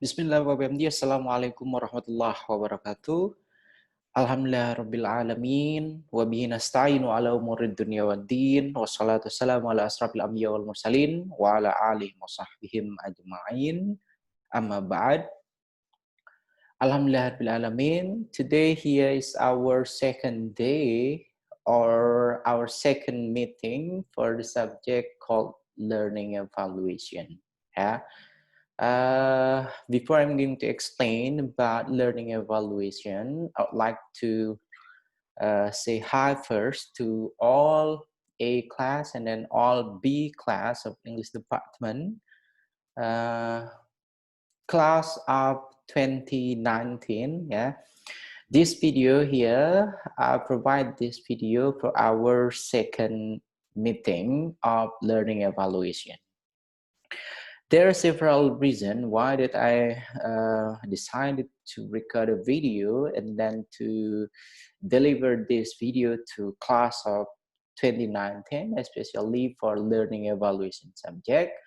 Bismillahirrahmanirrahim. Assalamualaikum warahmatullahi wabarakatuh. Alhamdulillah rabbil alamin wa bihi nasta'inu ala umurid dunya waddin wassalatu wassalamu ala asrafil anbiya wal mursalin wa ala alihi wa sahbihim ajma'in. Amma ba'd. Alhamdulillah rabbil alamin. Today here is our second day or our second meeting for the subject called learning evaluation. Yeah. Before I'm going to explain about learning evaluation, I would like to say hi first to all A class and then all B class of English department, uh, class of 2019. Yeah, this video here, I provide this video for our second meeting of learning evaluation. There are several reasons why that I decided to record a video and then to deliver this video to class of 2019, especially for learning evaluation subject.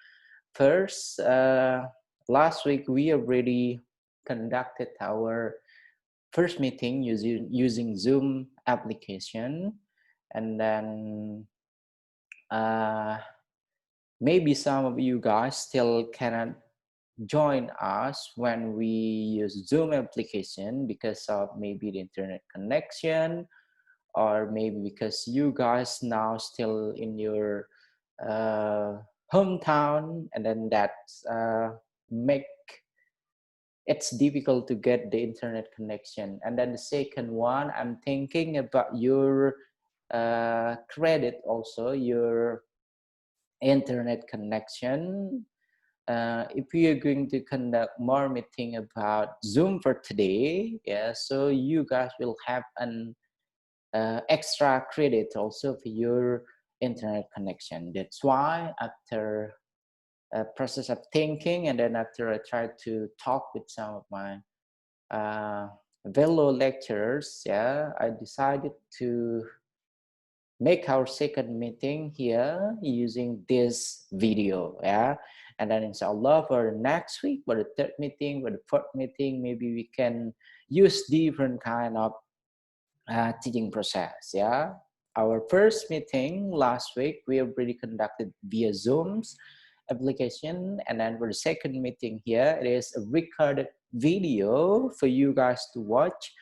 First, last week we already conducted our first meeting using Zoom application, and then maybe some of you guys still cannot join us when we use Zoom application because of maybe the internet connection, or maybe because you guys now still in your hometown, and then that make it's difficult to get the internet connection. And then the second one, I'm thinking about your credit also, your internet connection. If we are going to conduct more meeting about Zoom for today, yeah, so you guys will have an extra credit also for your internet connection. That's why after a process of thinking, and then after I tried to talk with some of my fellow lecturers, yeah, I decided to make our second meeting here using this video. Yeah, and then inshallah for next week, for the third meeting, for the fourth meeting, maybe we can use different kind of teaching process. Yeah, our first meeting last week we already conducted via Zoom's application, and then for the second meeting here, it is a recorded video for you guys to watch.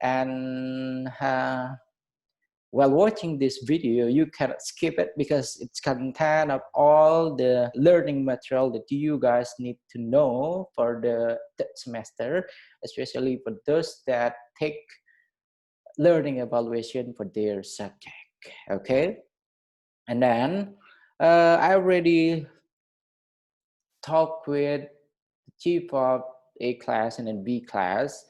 And while watching this video, you cannot skip it because it's content of all the learning material that you guys need to know for the third semester, especially for those that take learning evaluation for their subject. Okay, and then I already talked with the chief of A class and then B class.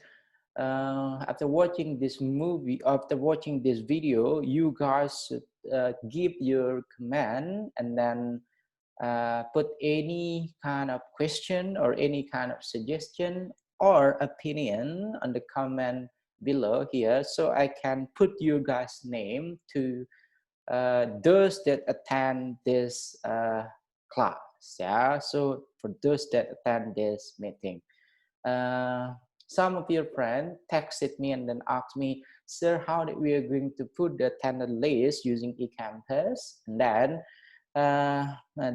After watching this movie, after watching this video, you guys should give your comment, and then put any kind of question or any kind of suggestion or opinion on the comment below here, so I can put you guys' name to those that attend this class. Yeah, so for those that attend this meeting, some of your friends texted me and then asked me, sir, how did we are going to put the attendance list using eCampus? And then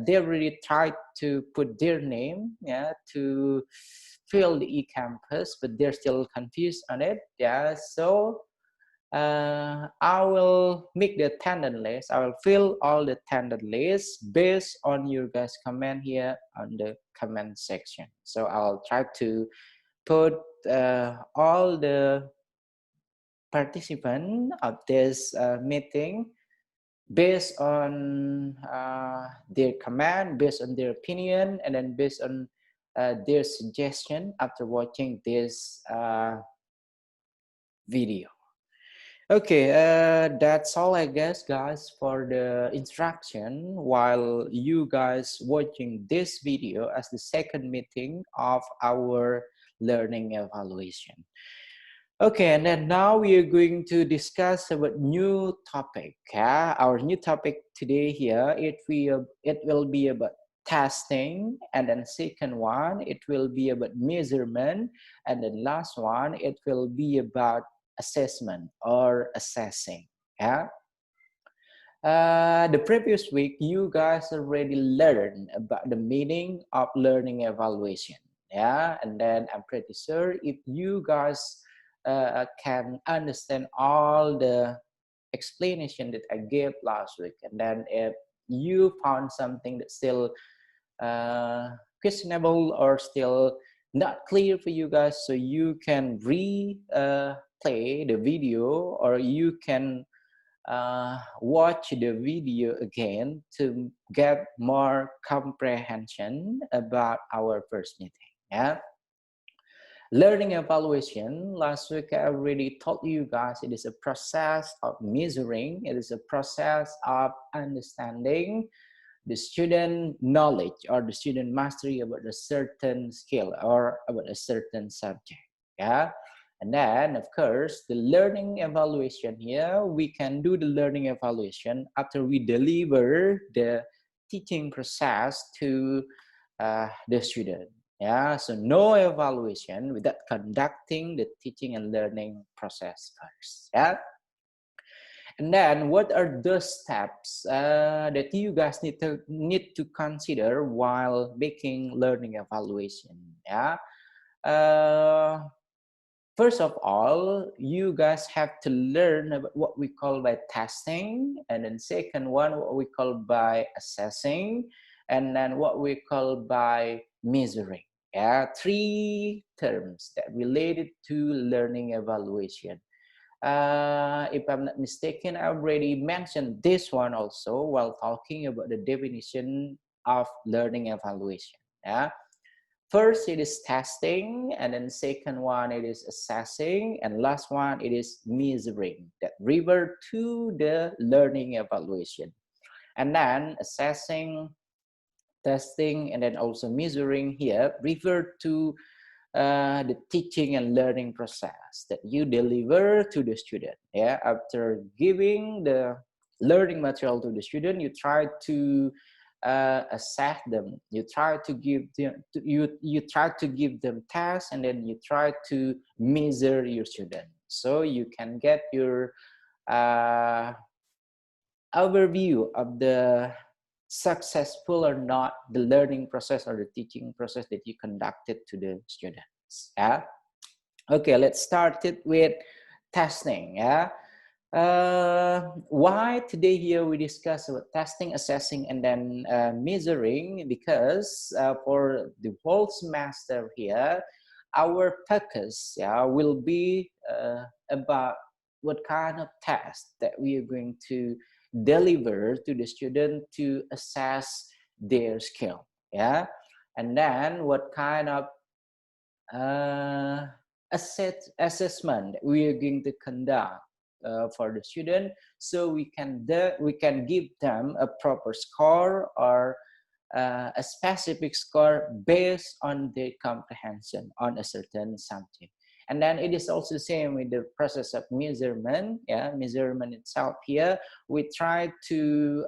they already tried to put their name, yeah, to fill the eCampus, but they're still confused on it. Yeah, so I will make the attendance list. I will fill all the attendance lists based on your guys' comment here on the comment section. So I'll try to put all the participants of this meeting based on their comment, based on their opinion, and then based on their suggestion after watching this video. Okay, that's all I guess, guys, for the instruction while you guys watching this video as the second meeting of our learning evaluation. Okay, and then now we are going to discuss about new topic. Yeah? Our new topic today here, it will be about testing, and then second one it will be about measurement, and then last one it will be about assessment or assessing. Yeah. The previous week, you guys already learned about the meaning of learning evaluation. Yeah, and then I'm pretty sure if you guys can understand all the explanation that I gave last week, and then if you found something that's still questionable or still not clear for you guys, so you can replay the video, or you can watch the video again to get more comprehension about our first meeting. Yeah. Learning evaluation, last week I already told you guys it is a process of measuring, it is a process of understanding the student knowledge or the student mastery about a certain skill or about a certain subject. Yeah. And then, of course, the learning evaluation here, we can do the learning evaluation after we deliver the teaching process to the student. Yeah, so no evaluation without conducting the teaching and learning process first. Yeah. And then, what are the steps that you guys need to consider while making learning evaluation? Yeah. Uh, First of all, you guys have to learn about what we call by testing, and then second one, what we call by assessing, and then what we call by measuring. Yeah, three terms that related to learning evaluation. If I'm not mistaken, I already mentioned this one also while talking about the definition of learning evaluation. Yeah. First, it is testing, and then second one, it is assessing, and last one, it is measuring. That revert to the learning evaluation. And then assessing, testing, and then also measuring here revert to the teaching and learning process that you deliver to the student. Yeah, after giving the learning material to the student, you try to assess them. You try to give them you try to give them tasks, and then you try to measure your student, so you can get your uh, overview of the successful or not the learning process or the teaching process that you conducted to the students. Yeah. Okay, let's start it with testing. Yeah. Why today here we discuss about testing, assessing, and then measuring? Because for the whole semester here, our focus, yeah, will be about what kind of test that we are going to deliver to the student to assess their skill. Yeah. And then what kind of uh, assessment we are going to conduct for the student, so we can give them a proper score or a specific score based on their comprehension on a certain subject. And then it is also the same with the process of measurement. Yeah, measurement itself here, we try to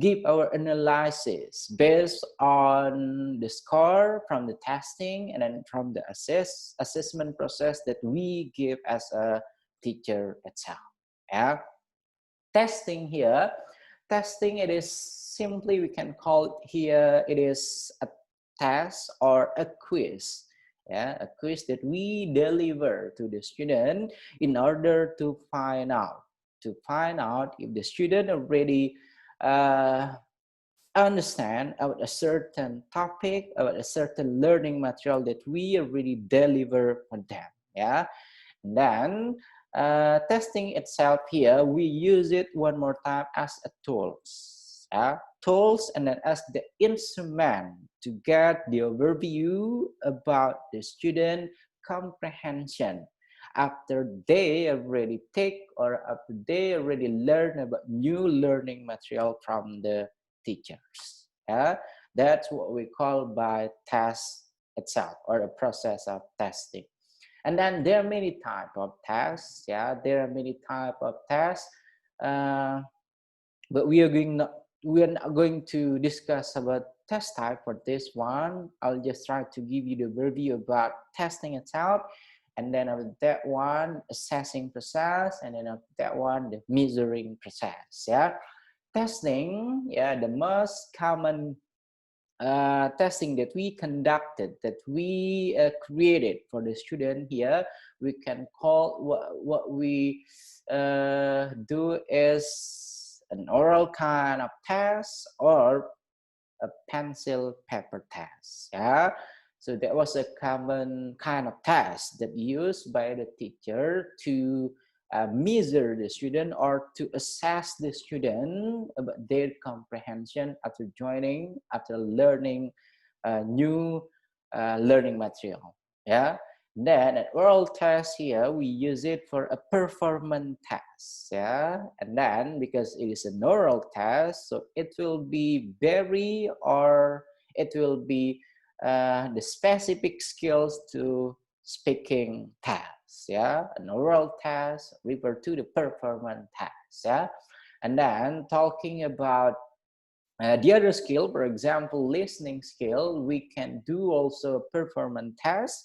give our analysis based on the score from the testing and then from the assessment process that we give as a teacher itself. Yeah. Testing here, testing, it is simply, we can call it here, it is a test or a quiz. Yeah, a quiz that we deliver to the student in order to find out if the student already uh, understand about a certain topic, about a certain learning material that we already deliver for them. Yeah. And then testing itself here, we use it one more time as a tools. Tools, and then as the instrument to get the overview about the student comprehension after they already take or after they already learn about new learning material from the teachers. Yeah, that's what we call by test itself or a process of testing. And then there are many type of tests. Yeah, there are many type of tests, but we are going we're not going to discuss about test type for this one. I'll just try to give you the overview about testing itself, and then after that one, assessing process, and then after that one, the measuring process. Yeah, testing. Yeah, the most common testing that we conducted, that we created for the student here, we can call what we do is an oral kind of test or a pencil paper test. Yeah, so that was a common kind of test that used by the teacher to measure the student or to assess the student about their comprehension after joining, after learning new learning material. Yeah, then an oral test here, we use it for a performance test. Yeah, and then because it is an oral test, so it will be vary, or it will be the specific skills to speaking test. Yeah, an oral test refer to the performance test. Yeah, and then talking about the other skill, for example, listening skill, we can do also a performance test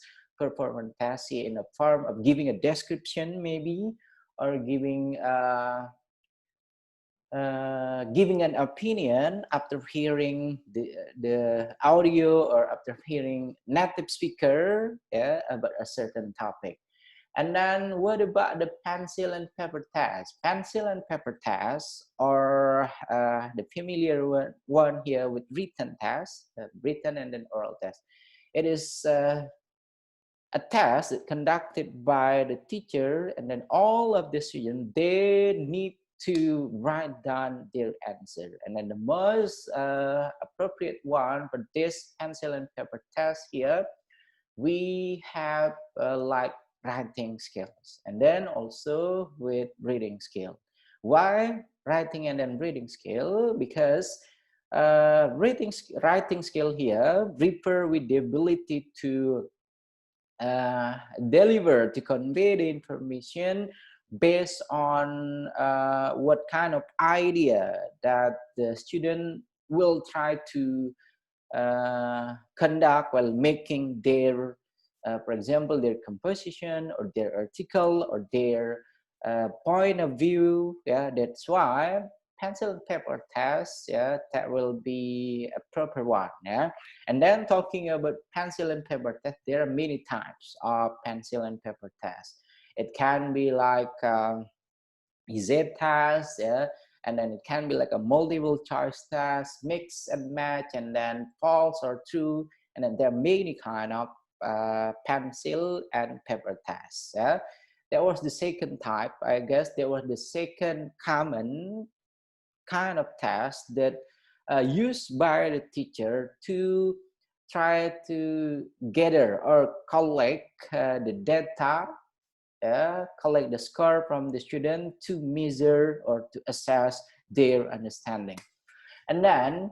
here in the form of giving a description maybe, or giving an opinion after hearing the audio, or after hearing native speaker, yeah, about a certain topic. And then what about the pencil and paper test? Pencil and paper test, or the familiar one here with written test, written and then oral test. It is a test conducted by the teacher, and then all of the students, they need to write down their answer. And then the most appropriate one for this pencil and paper test here, we have like writing skills, and then also with reading skill. Why writing and then reading skill? Because writing skill here refer with the ability to deliver, to convey the information based on what kind of idea that the student will try to conduct while making their, for example, their composition or their article or their point of view. Yeah, that's why pencil and paper test, yeah, that will be a proper one. Yeah, and then talking about pencil and paper test, there are many types of pencil and paper test. It can be like Z test, yeah, and then it can be like a multiple choice test, mix and match, and then false or true, and then there are many kind of pencil and paper tests. Yeah, that was the second type. I guess there was the second common kind of test that used by the teacher to try to gather or collect the data, collect the score from the student to measure or to assess their understanding. And then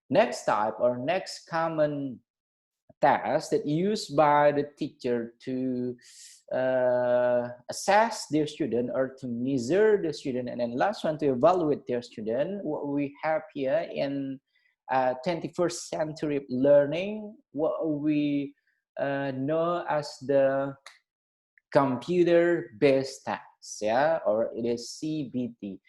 next type or next common task that used by the teacher to assess their student or to measure the student, and then last one to evaluate their student, what we have here in 21st century learning, what we know as the computer-based tests, yeah, or it is CBT.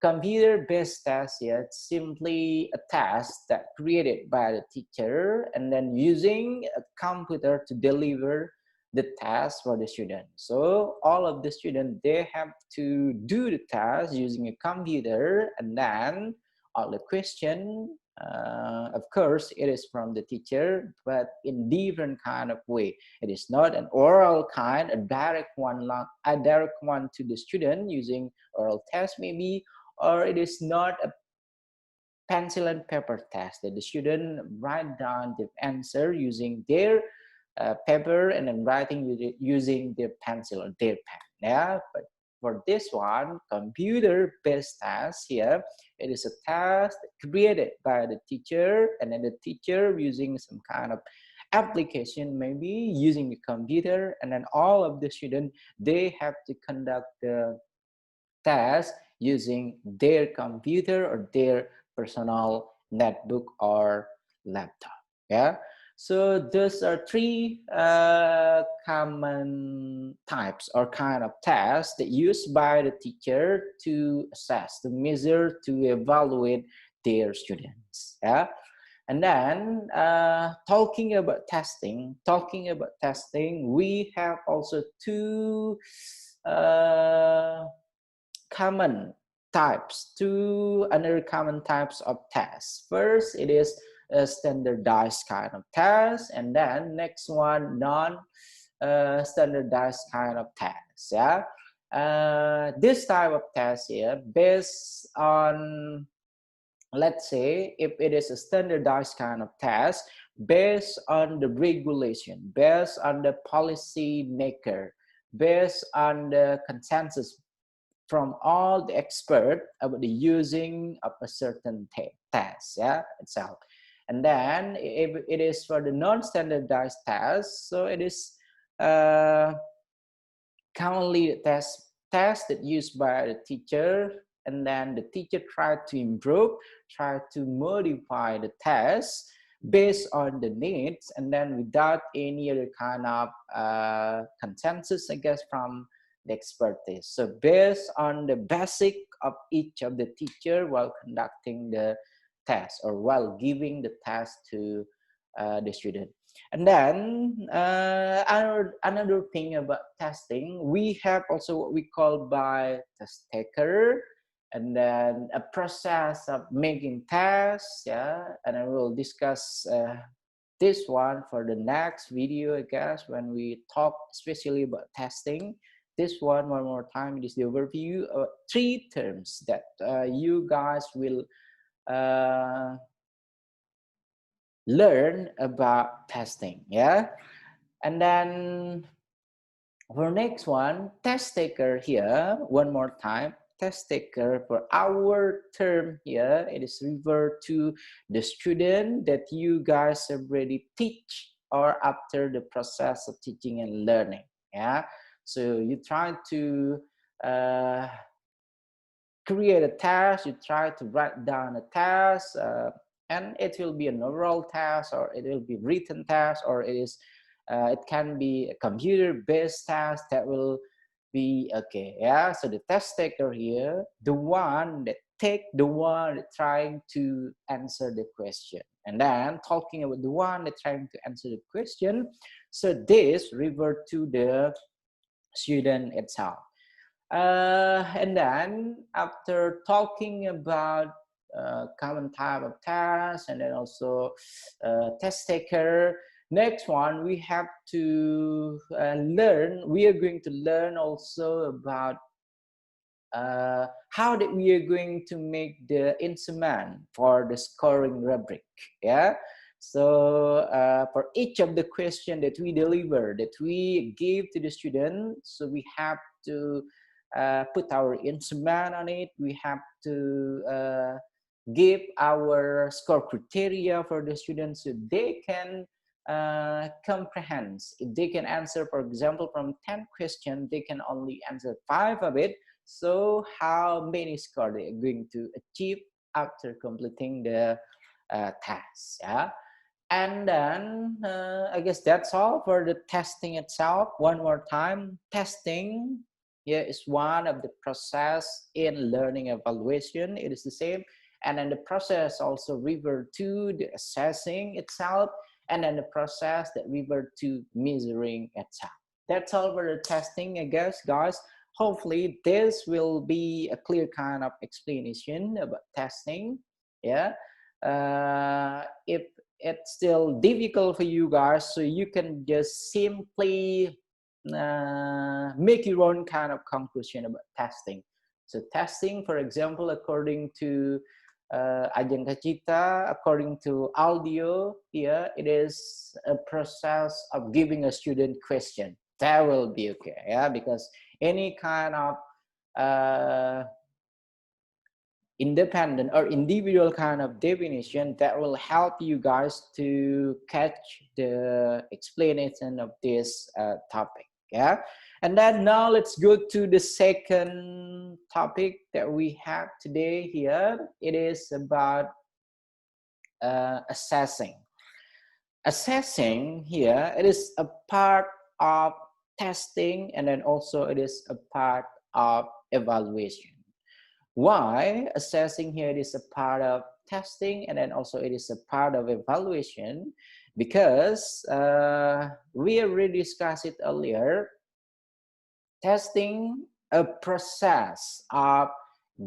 Computer-based test, yeah, it's simply a task that created by the teacher and then using a computer to deliver the task for the student. So all of the students, they have to do the task using a computer, and then all the question, of course, it is from the teacher, but in different kind of way. It is not an oral kind, a direct one to the student using oral test maybe, or it is not a pencil and paper test that the student write down the answer using their paper and then writing using their pencil or their pen. Yeah, but for this one, computer-based test here, it is a task created by the teacher, and then the teacher using some kind of application, maybe using the computer, and then all of the students, they have to conduct the task using their computer or their personal netbook or laptop. Yeah. So those are three common types or kind of tests that used by the teacher to assess, to measure, to evaluate their students. Yeah. And then talking about testing, we have also two uh, common another common types of tests. First, it is a standardized kind of test, and then next one non standardized kind of test. Yeah, this type of test here based on, let's say, if it is a standardized kind of test based on the regulation, based on the policy maker, based on the consensus from all the expert about the using of a certain test, yeah, itself. And then if it is for the non-standardized test, so it is commonly the test that used by the teacher, and then the teacher tried to improve, try to modify the test based on the needs, and then without any other kind of consensus, I guess, from the expertise. So based on the basic of each of the teacher while conducting the test or while giving the test to the student. And then another thing about testing, we have also what we call by test taker, and then a process of making tests. Yeah, and I will discuss this one for the next video, I guess, when we talk especially about testing. This one more time, it is the overview of three terms that you guys will learn about testing. Yeah, and then for next one, test taker here, one more time, test taker for our term here, it is referred to the student that you guys already teach or after the process of teaching and learning. Yeah, so you try to create a task, you try to write down a task, and it will be an oral task, or it will be written task, or it can be a computer-based task that will be okay. Yeah, so the test taker here, the one that trying to answer the question, and then talking about the one that trying to answer the question, so this revert to the student itself. And then after talking about common type of tasks, and then also test taker, next one we have to we are going to learn also about how that we are going to make the instrument for the scoring rubric. Yeah, so for each of the question that we deliver, that we give to the student, so we have to put our instrument on it. We have to give our score criteria for the students so they can comprehend. If they can answer, for example, from 10 questions, they can only answer 5 of it. So how many score they are going to achieve after completing the task? Yeah. And then I guess that's all for the testing itself. One more time, testing, yeah, is one of the process in learning evaluation. It is the same. And then the process also revert to the assessing itself, and then the process that revert to measuring itself. That's all for the testing, I guess, guys. Hopefully this will be a clear kind of explanation about testing. Yeah. If it's still difficult for you guys, so you can just simply make your own kind of conclusion about testing. So testing, for example, according to Aing Kacita, according to audio here, it is a process of giving a student question. That will be okay, yeah, because any kind of independent or individual kind of definition that will help you guys to catch the explanation of this topic. Yeah. And then now let's go to the second topic that we have today here. It is about assessing. Assessing here, it is a part of testing, and then also it is a part of evaluation. Why assessing here is a part of testing, and then also it is a part of evaluation? Because we already discussed it earlier. Testing, a process of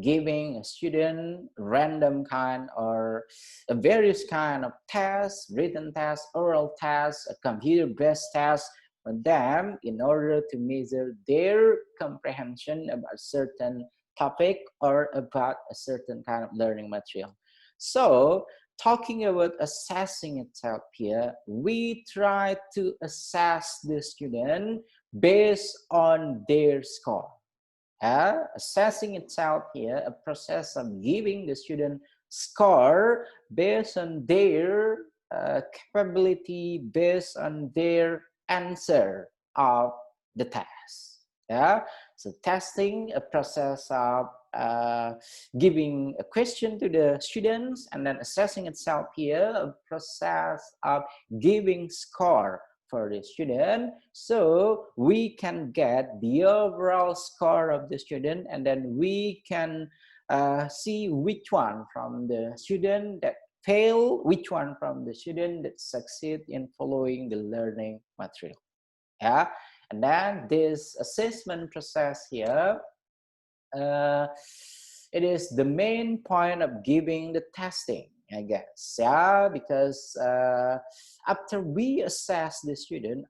giving a student random kind or a various kind of tests, written tests, oral tests, a computer-based test for them in order to measure their comprehension about a certain topic or about a certain kind of learning material. So talking about assessing itself here, we try to assess the student based on their score. Assessing itself here, a process of giving the student score based on their capability, based on their answer of the test. Yeah, so testing, a process of giving a question to the students, and then assessing itself here, a process of giving score for the student, so we can get the overall score of the student, and then we can see which one from the student that fail, which one from the student that succeed in following the learning material. Yeah, and then this assessment process here, it is the main point of giving the testing, I guess. Yeah, because after we assess the student,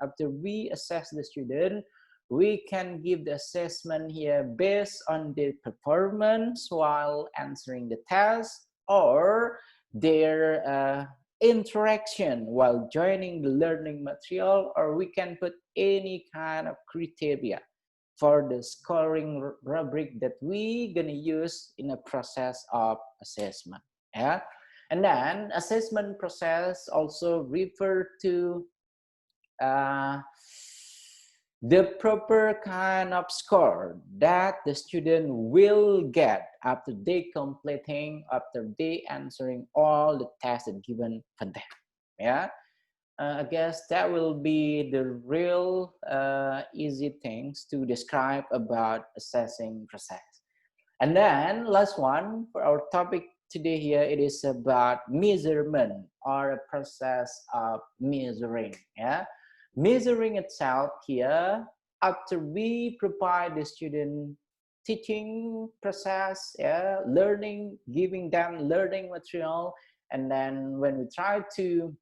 we can give the assessment here based on their performance while answering the test, or their interaction while joining the learning material, or we can put any kind of criteria for the scoring rubric that we gonna use in a process of assessment. Yeah, and then assessment process also refer to the proper kind of score that the student will get after they completing, after they answering all the tests given for them. Yeah, I guess that will be the real easy things to describe about assessing process. And then last one for our topic today here, it is about measurement, or a process of measuring. Yeah, measuring itself here, after we provide the student teaching process, yeah, learning, giving them learning material, and then when we try to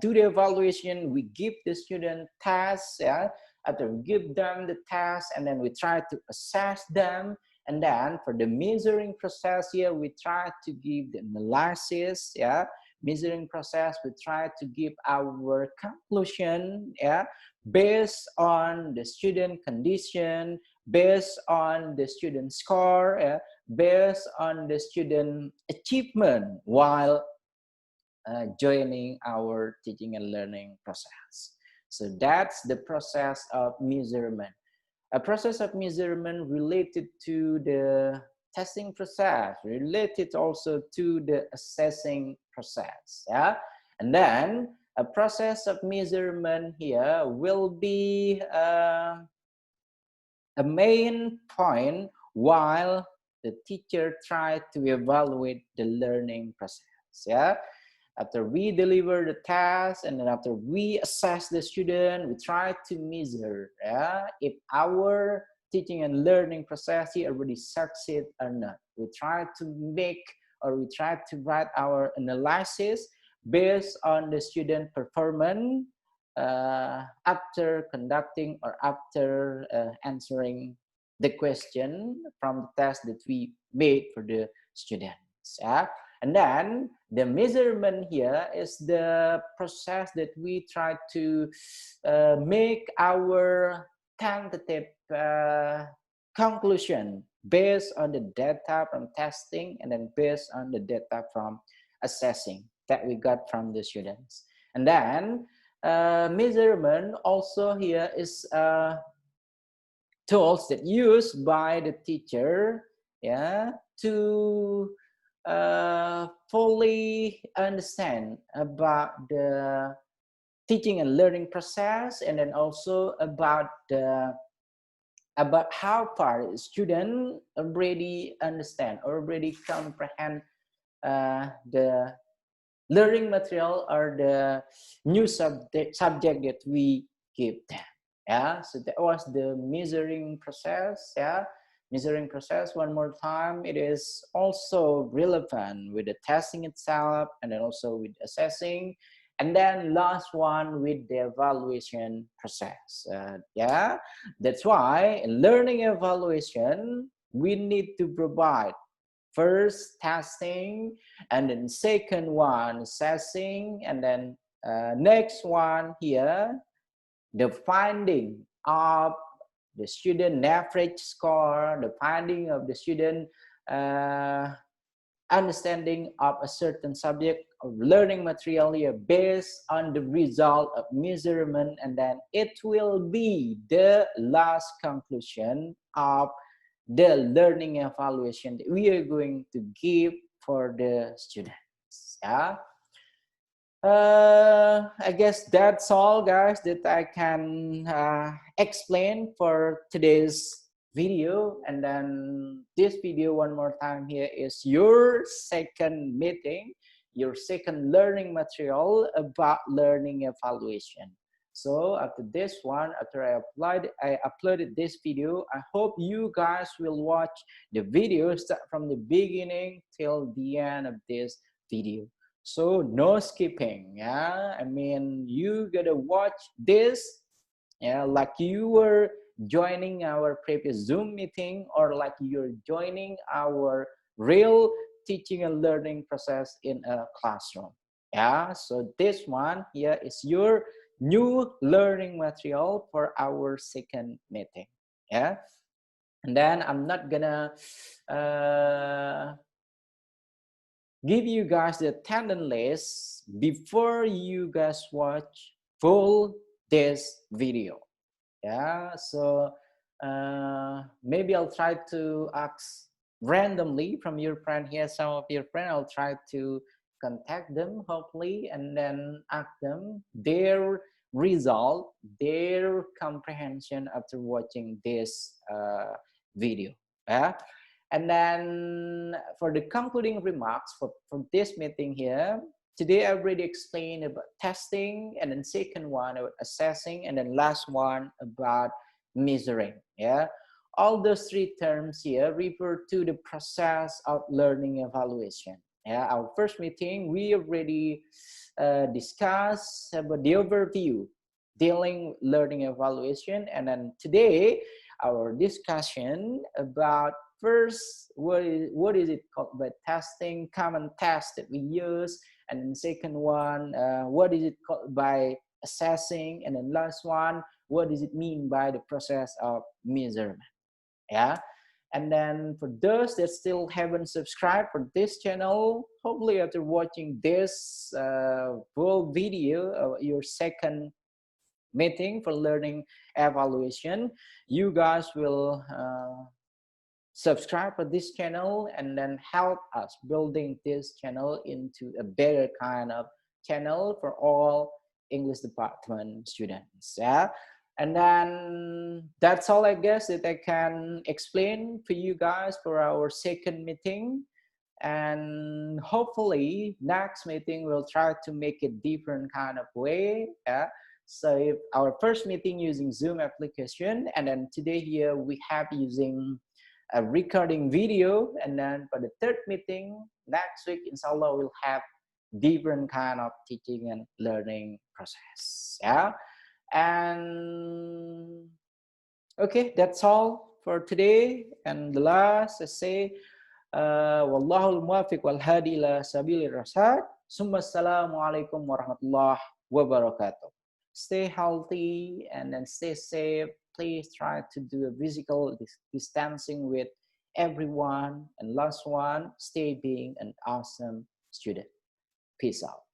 do the evaluation, we give the student tasks. Yeah, after we give them the tasks, and then we try to assess them, and then for the measuring process here, we try to give the analysis. Yeah, measuring process, we try to give our conclusion. Yeah, based on the student condition, based on the student score, yeah, based on the student achievement while joining our teaching and learning process. So that's the process of measurement. A process of measurement related to the testing process, related also to the assessing process. Yeah, and then a process of measurement here will be a main point while the teacher tries to evaluate the learning process. Yeah, after we deliver the task, and then after we assess the student, we try to measure if our teaching and learning process here already succeed or not. We try to make, or we try to write our analysis based on the student performance after conducting or after answering the question from the test that we made for the students. Yeah? And then the measurement here is the process that we try to make our tentative conclusion based on the data from testing, and then based on the data from assessing that we got from the students. And then Measurement also here is tools that used by the teacher, yeah, to fully understand about the teaching and learning process, and then also about how far the student already understand or already comprehend the learning material or the new subject that we give them. Yeah, so that was the measuring process. Yeah, measuring process, one more time, it is also relevant with the testing itself, and then also with assessing, and then last one with the evaluation process. Yeah, that's why in learning evaluation we need to provide first testing, and then second one assessing, and then next one here the finding of the student average score, the finding of the student uh, understanding of a certain subject or learning material here based on the result of measurement, and then it will be the last conclusion of the learning evaluation that we are going to give for the students. Yeah, I guess that's all, guys, that I can explain for today's video. And then this video, one more time, here is your second meeting, your second learning material about learning evaluation. So after this one, after I uploaded this video, I hope you guys will watch the video start from the beginning till the end of this video. So no skipping. Yeah, I mean, you gotta watch this, yeah, like you were joining our previous Zoom meeting, or like you're joining our real teaching and learning process in a classroom. Yeah, so this one here is your new learning material for our second meeting. Yeah, and then I'm not gonna give you guys the attendance list before you guys watch full this video. Yeah, so maybe I'll try to ask randomly from your friend here, some of your friend, I'll try to contact them hopefully, and then ask them their result, their comprehension after watching this video. Yeah, and then for the concluding remarks for this meeting here, today I already explained about testing, and then second one about assessing, and then last one about measuring. Yeah, all those three terms here refer to the process of learning evaluation. Yeah, our first meeting we already discussed about the overview dealing learning evaluation, and then today our discussion about first what is it called by testing, common test that we use, and then second one what is it called by assessing, and then last one what does it mean by the process of measurement. Yeah, and then for those that still haven't subscribed for this channel, hopefully after watching this full video your second meeting for learning evaluation, you guys will subscribe for this channel, and then help us building this channel into a better kind of channel for all English department students. Yeah, and then that's all I guess that I can explain for you guys for our second meeting, and hopefully next meeting we'll try to make it different kind of way. Yeah, so if our first meeting using Zoom application, and then today here we have using a recording video, and then for the third meeting next week, inshallah, we'll have different kind of teaching and learning process. Yeah, and okay, that's all for today. And the last I say wallahul muwaffiq wal hadi ila sabilir rasyad. Assalamualaikum warahmatullahi wabarakatuh. Stay healthy and then stay safe. Please try to do a physical distancing with everyone. And last one, stay being an awesome student. Peace out.